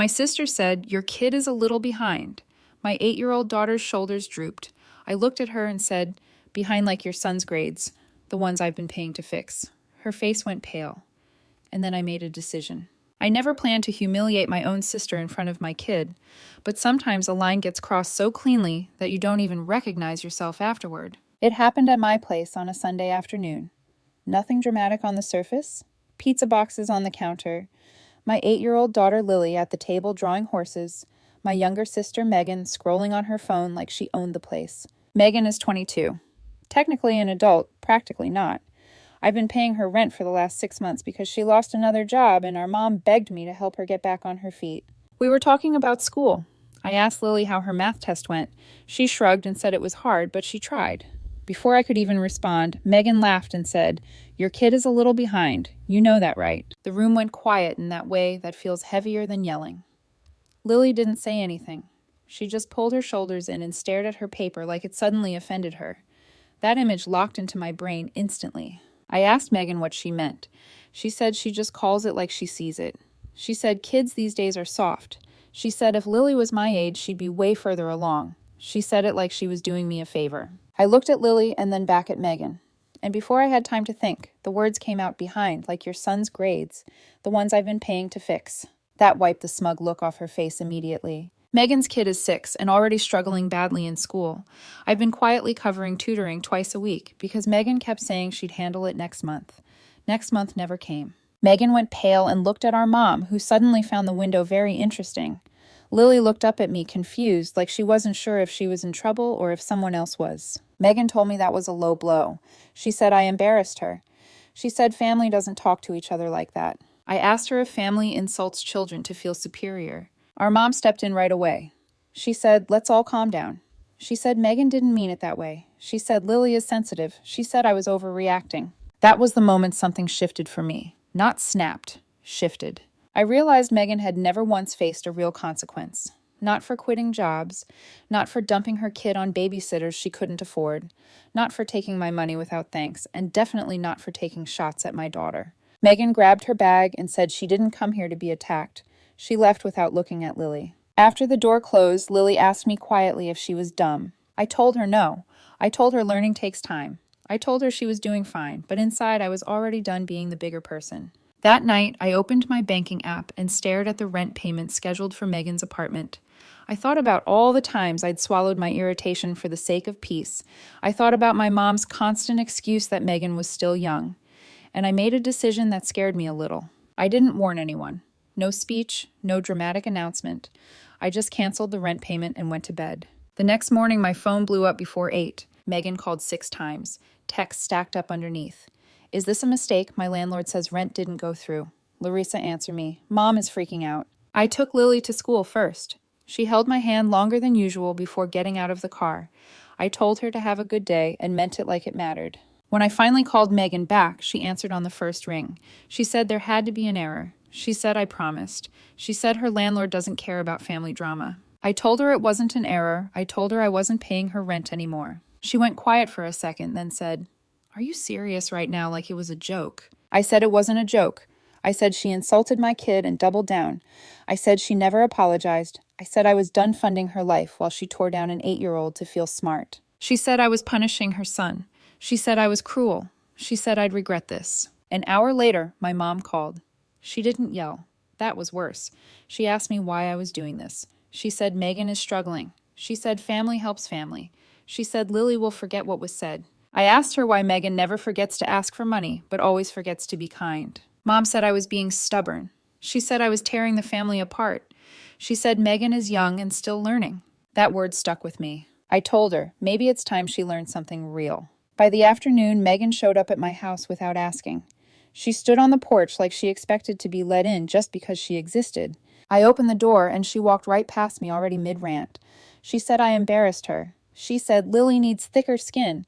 My sister said, "Your kid is a little behind." My 8-year-old daughter's shoulders drooped. I looked at her and said, "Behind like your son's grades, the ones I've been paying to fix." Her face went pale. And then I made a decision. I never planned to humiliate my own sister in front of my kid, but sometimes a line gets crossed so cleanly that you don't even recognize yourself afterward. It happened at my place on a Sunday afternoon. Nothing dramatic on the surface. Pizza boxes on the counter. My 8-year-old daughter Lily at the table drawing horses. My younger sister Megan scrolling on her phone like she owned the place. Megan is 22. Technically an adult, practically not. I've been paying her rent for the last 6 months because she lost another job and our mom begged me to help her get back on her feet. We were talking about school. I asked Lily how her math test went. She shrugged and said it was hard, but she tried. Before I could even respond, Megan laughed and said, "Your kid is a little behind. You know that, right?" The room went quiet in that way that feels heavier than yelling. Lily didn't say anything. She just pulled her shoulders in and stared at her paper like it suddenly offended her. That image locked into my brain instantly. I asked Megan what she meant. She said she just calls it like she sees it. She said kids these days are soft. She said if Lily was my age, she'd be way further along. She said it like she was doing me a favor. I looked at Lily and then back at Megan. And before I had time to think, the words came out behind, like your son's grades, the ones I've been paying to fix. That wiped the smug look off her face immediately. Megan's kid is 6 and already struggling badly in school. I've been quietly covering tutoring twice a week because Megan kept saying she'd handle it next month. Next month never came. Megan went pale and looked at our mom, who suddenly found the window very interesting. Lily looked up at me confused, like she wasn't sure if she was in trouble or if someone else was. Megan told me that was a low blow. She said I embarrassed her. She said family doesn't talk to each other like that. I asked her if family insults children to feel superior. Our mom stepped in right away. She said, "Let's all calm down." She said Megan didn't mean it that way. She said Lily is sensitive. She said I was overreacting. That was the moment something shifted for me. Not snapped, shifted. I realized Megan had never once faced a real consequence. Not for quitting jobs, not for dumping her kid on babysitters she couldn't afford, not for taking my money without thanks, and definitely not for taking shots at my daughter. Megan grabbed her bag and said she didn't come here to be attacked. She left without looking at Lily. After the door closed, Lily asked me quietly if she was dumb. I told her no. I told her learning takes time. I told her she was doing fine, but inside I was already done being the bigger person. That night, I opened my banking app and stared at the rent payment scheduled for Megan's apartment. I thought about all the times I'd swallowed my irritation for the sake of peace. I thought about my mom's constant excuse that Megan was still young. And I made a decision that scared me a little. I didn't warn anyone. No speech, no dramatic announcement. I just canceled the rent payment and went to bed. The next morning, my phone blew up before 8. Megan called 6 times. Texts stacked up underneath. "Is this a mistake? My landlord says rent didn't go through." Larissa answered me. "Mom is freaking out." I took Lily to school first. She held my hand longer than usual before getting out of the car. I told her to have a good day and meant it like it mattered. When I finally called Megan back, she answered on the first ring. She said there had to be an error. She said I promised. She said her landlord doesn't care about family drama. I told her it wasn't an error. I told her I wasn't paying her rent anymore. She went quiet for a second, then said, "Are you serious right now like it was a joke?" I said it wasn't a joke. I said she insulted my kid and doubled down. I said she never apologized. I said I was done funding her life while she tore down an 8-year-old to feel smart. She said I was punishing her son. She said I was cruel. She said I'd regret this. An hour later, my mom called. She didn't yell. That was worse. She asked me why I was doing this. She said Megan is struggling. She said family helps family. She said Lily will forget what was said. I asked her why Megan never forgets to ask for money, but always forgets to be kind. Mom said I was being stubborn. She said I was tearing the family apart. She said Megan is young and still learning. That word stuck with me. I told her, maybe it's time she learned something real. By the afternoon, Megan showed up at my house without asking. She stood on the porch like she expected to be let in just because she existed. I opened the door and she walked right past me already mid-rant. She said I embarrassed her. She said Lily needs thicker skin.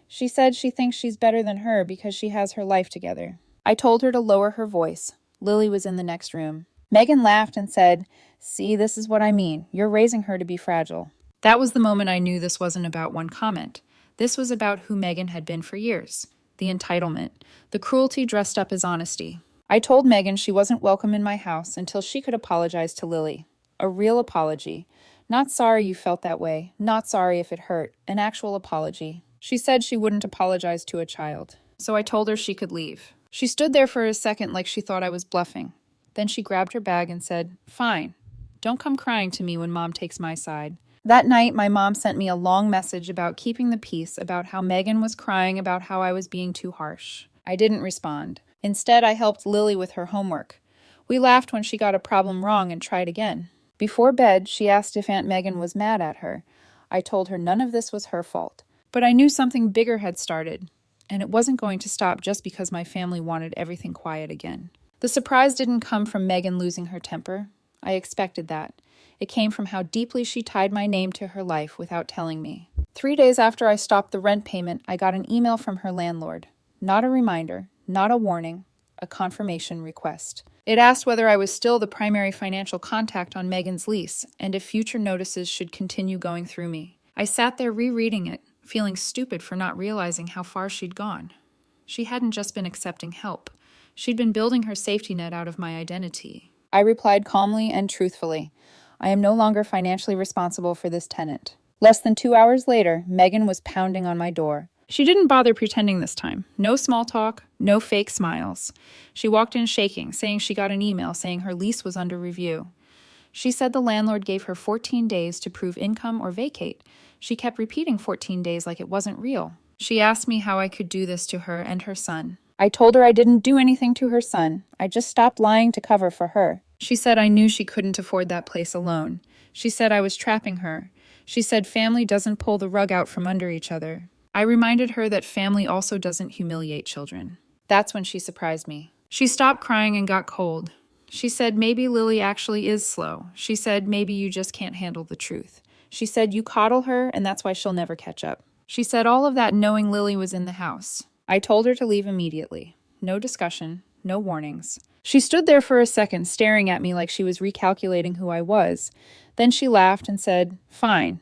She said she thinks she's better than her because she has her life together. I told her to lower her voice. Lily was in the next room. Megan laughed and said, "See, this is what I mean. You're raising her to be fragile." That was the moment I knew this wasn't about one comment. This was about who Megan had been for years. The entitlement. The cruelty dressed up as honesty. I told Megan she wasn't welcome in my house until she could apologize to Lily. A real apology. Not sorry you felt that way, not sorry if it hurt, an actual apology. She said she wouldn't apologize to a child, so I told her she could leave. She stood there for a second like she thought I was bluffing. Then she grabbed her bag and said, "Fine. Don't come crying to me when Mom takes my side." That night, my mom sent me a long message about keeping the peace, about how Megan was crying about how I was being too harsh. I didn't respond. Instead, I helped Lily with her homework. We laughed when she got a problem wrong and tried again. Before bed, she asked if Aunt Megan was mad at her. I told her none of this was her fault. But I knew something bigger had started, and it wasn't going to stop just because my family wanted everything quiet again. The surprise didn't come from Megan losing her temper. I expected that. It came from how deeply she tied my name to her life without telling me. 3 days after I stopped the rent payment, I got an email from her landlord. Not a reminder, not a warning, a confirmation request. It asked whether I was still the primary financial contact on Megan's lease, and if future notices should continue going through me. I sat there rereading it, feeling stupid for not realizing how far she'd gone. She hadn't just been accepting help. She'd been building her safety net out of my identity. I replied calmly and truthfully. I am no longer financially responsible for this tenant. Less than 2 hours later, Megan was pounding on my door. She didn't bother pretending this time. No small talk, no fake smiles. She walked in shaking, saying she got an email saying her lease was under review. She said the landlord gave her 14 days to prove income or vacate. She kept repeating 14 days like it wasn't real. She asked me how I could do this to her and her son. I told her I didn't do anything to her son. I just stopped lying to cover for her. She said I knew she couldn't afford that place alone. She said I was trapping her. She said family doesn't pull the rug out from under each other. I reminded her that family also doesn't humiliate children. That's when she surprised me. She stopped crying and got cold. She said maybe Lily actually is slow. She said maybe you just can't handle the truth. She said you coddle her and that's why she'll never catch up. She said all of that knowing Lily was in the house. I told her to leave immediately. No discussion, no warnings. She stood there for a second, staring at me like she was recalculating who I was. Then she laughed and said, "Fine.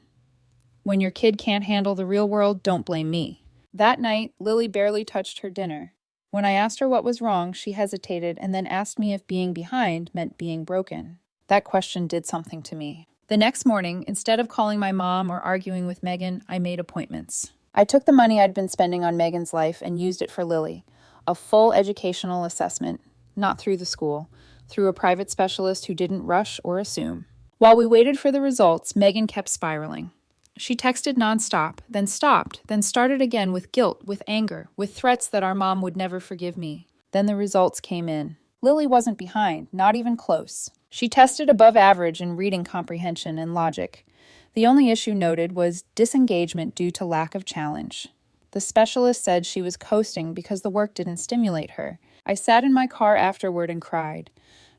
When your kid can't handle the real world, don't blame me." That night, Lily barely touched her dinner. When I asked her what was wrong, she hesitated and then asked me if being behind meant being broken. That question did something to me. The next morning, instead of calling my mom or arguing with Megan, I made appointments. I took the money I'd been spending on Megan's life and used it for Lily. A full educational assessment. Not through the school, through a private specialist who didn't rush or assume. While we waited for the results, Megan kept spiraling. She texted nonstop, then stopped, then started again with guilt, with anger, with threats that our mom would never forgive me. Then the results came in. Lily wasn't behind, not even close. She tested above average in reading comprehension and logic. The only issue noted was disengagement due to lack of challenge. The specialist said she was coasting because the work didn't stimulate her. I sat in my car afterward and cried.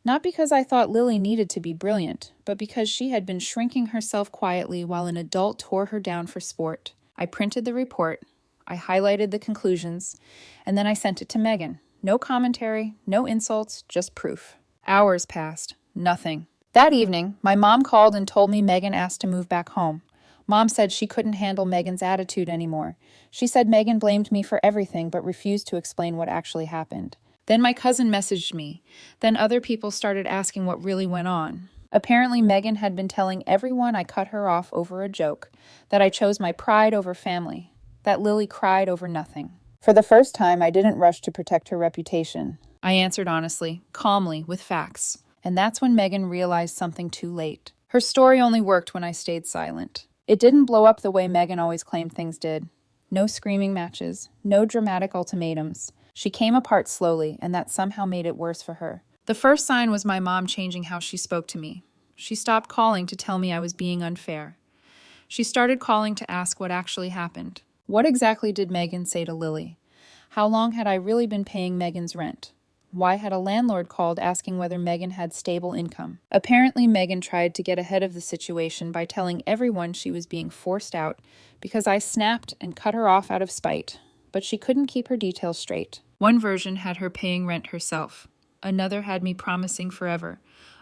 Not because I thought Lily needed to be brilliant, but because she had been shrinking herself quietly while an adult tore her down for sport. I printed the report, I highlighted the conclusions, and then I sent it to Megan. No commentary, no insults, just proof. Hours passed. Nothing. That evening, my mom called and told me Megan asked to move back home. Mom said she couldn't handle Megan's attitude anymore. She said Megan blamed me for everything but refused to explain what actually happened. Then my cousin messaged me. Then other people started asking what really went on. Apparently Megan had been telling everyone I cut her off over a joke, that I chose my pride over family, that Lily cried over nothing. For the first time, I didn't rush to protect her reputation. I answered honestly, calmly, with facts. And that's when Megan realized something too late. Her story only worked when I stayed silent. It didn't blow up the way Megan always claimed things did. No screaming matches, no dramatic ultimatums. She came apart slowly, and that somehow made it worse for her. The first sign was my mom changing how she spoke to me. She stopped calling to tell me I was being unfair. She started calling to ask what actually happened. What exactly did Megan say to Lily? How long had I really been paying Megan's rent? Why had a landlord called asking whether Megan had stable income? Apparently, Megan tried to get ahead of the situation by telling everyone she was being forced out because I snapped and cut her off out of spite. But she couldn't keep her details straight. One version had her paying rent herself. Another had me promising forever.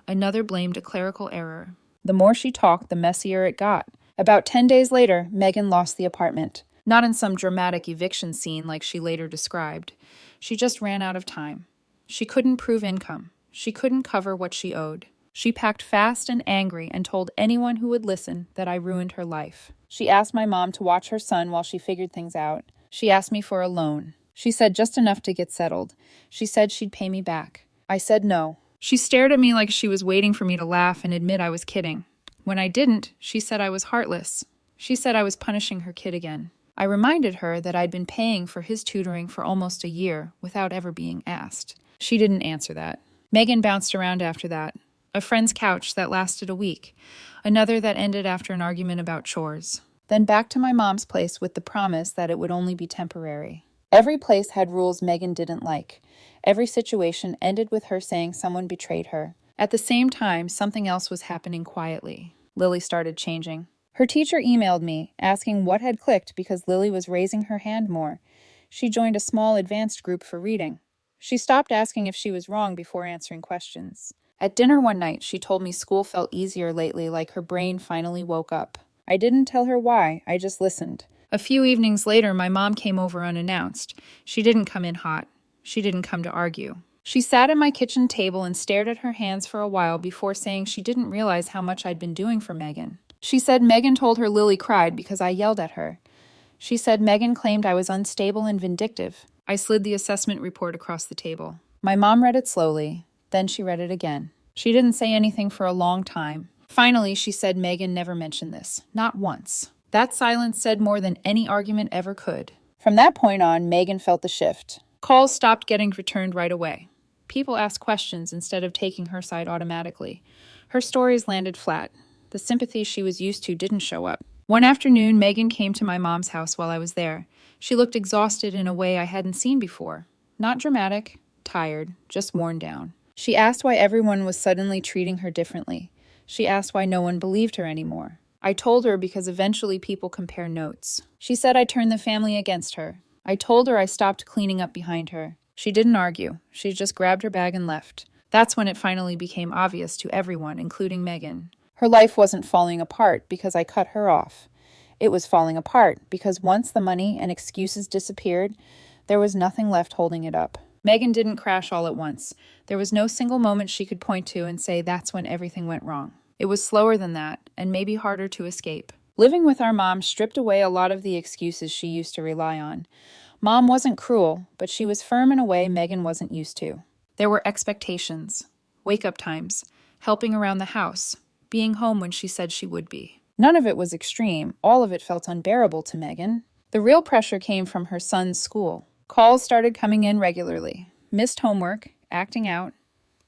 Another blamed a clerical error. The more she talked, the messier it got. About 10 days later, Megan lost the apartment. Not in some dramatic eviction scene like she later described. She just ran out of time. She couldn't prove income. She couldn't cover what she owed. She packed fast and angry and told anyone who would listen that I ruined her life. She asked my mom to watch her son while she figured things out. She asked me for a loan. She said just enough to get settled. She said she'd pay me back. I said no. She stared at me like she was waiting for me to laugh and admit I was kidding. When I didn't, she said I was heartless. She said I was punishing her kid again. I reminded her that I'd been paying for his tutoring for almost a year without ever being asked. She didn't answer that. Megan bounced around after that. A friend's couch that lasted a week. Another that ended after an argument about chores. Then back to my mom's place with the promise that it would only be temporary. Every place had rules Megan didn't like. Every situation ended with her saying someone betrayed her. At the same time, something else was happening quietly. Lily started changing. Her teacher emailed me, asking what had clicked because Lily was raising her hand more. She joined a small advanced group for reading. She stopped asking if she was wrong before answering questions. At dinner one night, she told me school felt easier lately, like her brain finally woke up. I didn't tell her why, I just listened. A few evenings later, my mom came over unannounced. She didn't come in hot. She didn't come to argue. She sat at my kitchen table and stared at her hands for a while before saying she didn't realize how much I'd been doing for Megan. She said Megan told her Lily cried because I yelled at her. She said Megan claimed I was unstable and vindictive. I slid the assessment report across the table. My mom read it slowly. Then she read it again. She didn't say anything for a long time. Finally, she said Megan never mentioned this. Not once. That silence said more than any argument ever could. From that point on, Megan felt the shift. Calls stopped getting returned right away. People asked questions instead of taking her side automatically. Her stories landed flat. The sympathy she was used to didn't show up. One afternoon, Megan came to my mom's house while I was there. She looked exhausted in a way I hadn't seen before. Not dramatic, tired, just worn down. She asked why everyone was suddenly treating her differently. She asked why no one believed her anymore. I told her because eventually people compare notes. She said I turned the family against her. I told her I stopped cleaning up behind her. She didn't argue. She just grabbed her bag and left. That's when it finally became obvious to everyone, including Megan. Her life wasn't falling apart because I cut her off. It was falling apart because once the money and excuses disappeared, there was nothing left holding it up. Megan didn't crash all at once. There was no single moment she could point to and say that's when everything went wrong. It was slower than that, and maybe harder to escape. Living with our mom stripped away a lot of the excuses she used to rely on. Mom wasn't cruel, but she was firm in a way Megan wasn't used to. There were expectations, wake-up times, helping around the house, being home when she said she would be. None of it was extreme. All of it felt unbearable to Megan. The real pressure came from her son's school. Calls started coming in regularly. Missed homework, acting out.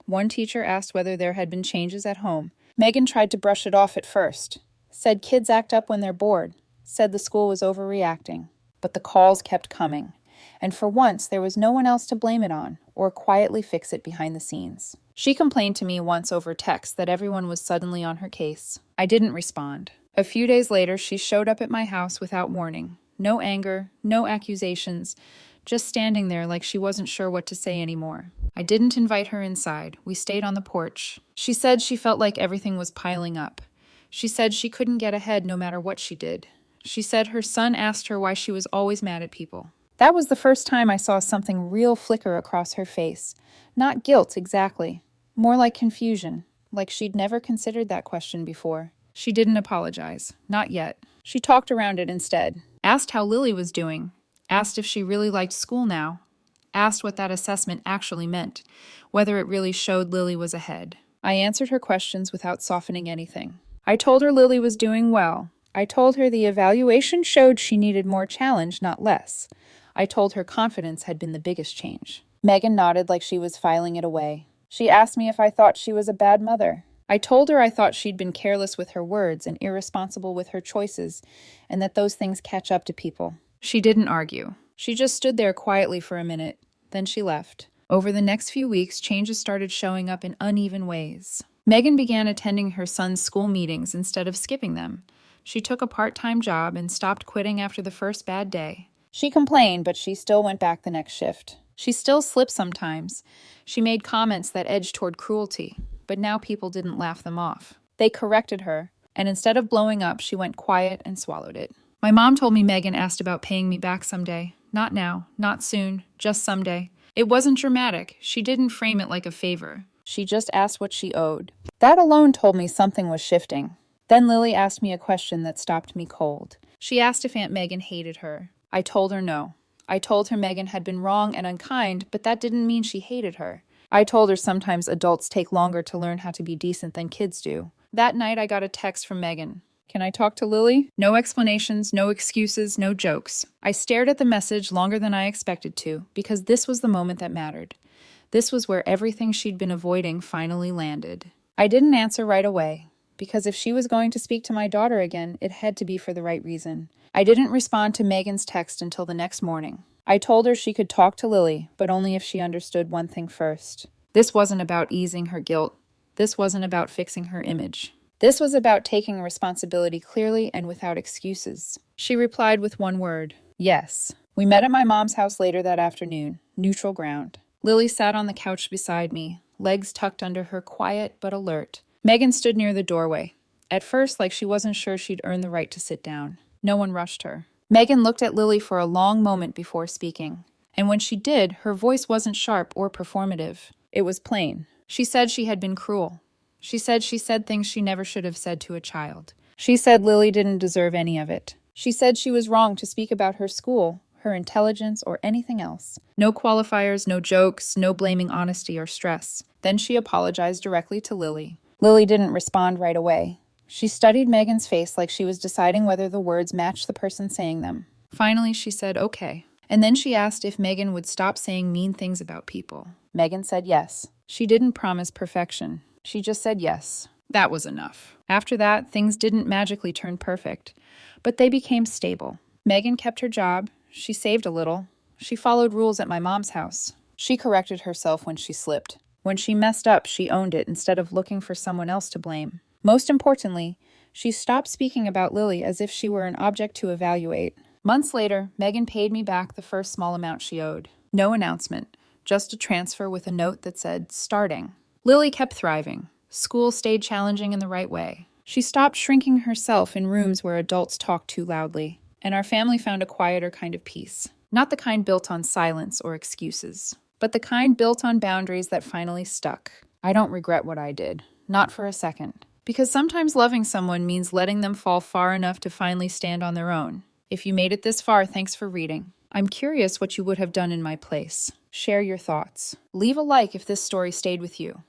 One teacher asked whether there had been changes at home. Megan tried to brush it off at first. Said kids act up when they're bored. Said the school was overreacting. But the calls kept coming. And for once, there was no one else to blame it on, or quietly fix it behind the scenes. She complained to me once over text that everyone was suddenly on her case. I didn't respond. A few days later, she showed up at my house without warning. No anger, no accusations, just standing there like she wasn't sure what to say anymore. I didn't invite her inside. We stayed on the porch. She said she felt like everything was piling up. She said she couldn't get ahead no matter what she did. She said her son asked her why she was always mad at people. That was the first time I saw something real flicker across her face. Not guilt, exactly. More like confusion, like she'd never considered that question before. She didn't apologize. Not yet. She talked around it instead. Asked how Lily was doing. Asked if she really liked school now. Asked what that assessment actually meant. Whether it really showed Lily was ahead. I answered her questions without softening anything. I told her Lily was doing well. I told her the evaluation showed she needed more challenge, not less. I told her confidence had been the biggest change. Megan nodded like she was filing it away. She asked me if I thought she was a bad mother. I told her I thought she'd been careless with her words and irresponsible with her choices, and that those things catch up to people. She didn't argue. She just stood there quietly for a minute. Then she left. Over the next few weeks, changes started showing up in uneven ways. Megan began attending her son's school meetings instead of skipping them. She took a part-time job and stopped quitting after the first bad day. She complained, but she still went back the next shift. She still slipped sometimes. She made comments that edged toward cruelty, but now people didn't laugh them off. They corrected her, and instead of blowing up, she went quiet and swallowed it. My mom told me Megan asked about paying me back someday. Not now, not soon, just someday. It wasn't dramatic. She didn't frame it like a favor. She just asked what she owed. That alone told me something was shifting. Then Lily asked me a question that stopped me cold. She asked if Aunt Megan hated her. I told her no. I told her Megan had been wrong and unkind, but that didn't mean she hated her. I told her sometimes adults take longer to learn how to be decent than kids do. That night I got a text from Megan. Can I talk to Lily? No explanations, no excuses, no jokes. I stared at the message longer than I expected to, because this was the moment that mattered. This was where everything she'd been avoiding finally landed. I didn't answer right away, because if she was going to speak to my daughter again, it had to be for the right reason. I didn't respond to Megan's text until the next morning. I told her she could talk to Lily, but only if she understood one thing first. This wasn't about easing her guilt. This wasn't about fixing her image. This was about taking responsibility clearly and without excuses. She replied with one word, yes. We met at my mom's house later that afternoon, neutral ground. Lily sat on the couch beside me, legs tucked under her, quiet but alert. Megan stood near the doorway, at first like she wasn't sure she'd earned the right to sit down. No one rushed her. Megan looked at Lily for a long moment before speaking, and when she did, her voice wasn't sharp or performative. It was plain. She said she had been cruel. She said things she never should have said to a child. She said Lily didn't deserve any of it. She said she was wrong to speak about her school, her intelligence, or anything else. No qualifiers, no jokes, no blaming honesty or stress. Then she apologized directly to Lily. Lily didn't respond right away. She studied Megan's face like she was deciding whether the words matched the person saying them. Finally, she said, okay. And then she asked if Megan would stop saying mean things about people. Megan said yes. She didn't promise perfection. She just said yes. That was enough. After that, things didn't magically turn perfect, but they became stable. Megan kept her job. She saved a little. She followed rules at my mom's house. She corrected herself when she slipped. When she messed up, she owned it instead of looking for someone else to blame. Most importantly, she stopped speaking about Lily as if she were an object to evaluate. Months later, Megan paid me back the first small amount she owed. No announcement, just a transfer with a note that said, starting. Lily kept thriving. School stayed challenging in the right way. She stopped shrinking herself in rooms where adults talked too loudly, and our family found a quieter kind of peace. Not the kind built on silence or excuses, but the kind built on boundaries that finally stuck. I don't regret what I did, not for a second. Because sometimes loving someone means letting them fall far enough to finally stand on their own. If you made it this far, thanks for reading. I'm curious what you would have done in my place. Share your thoughts. Leave a like if this story stayed with you.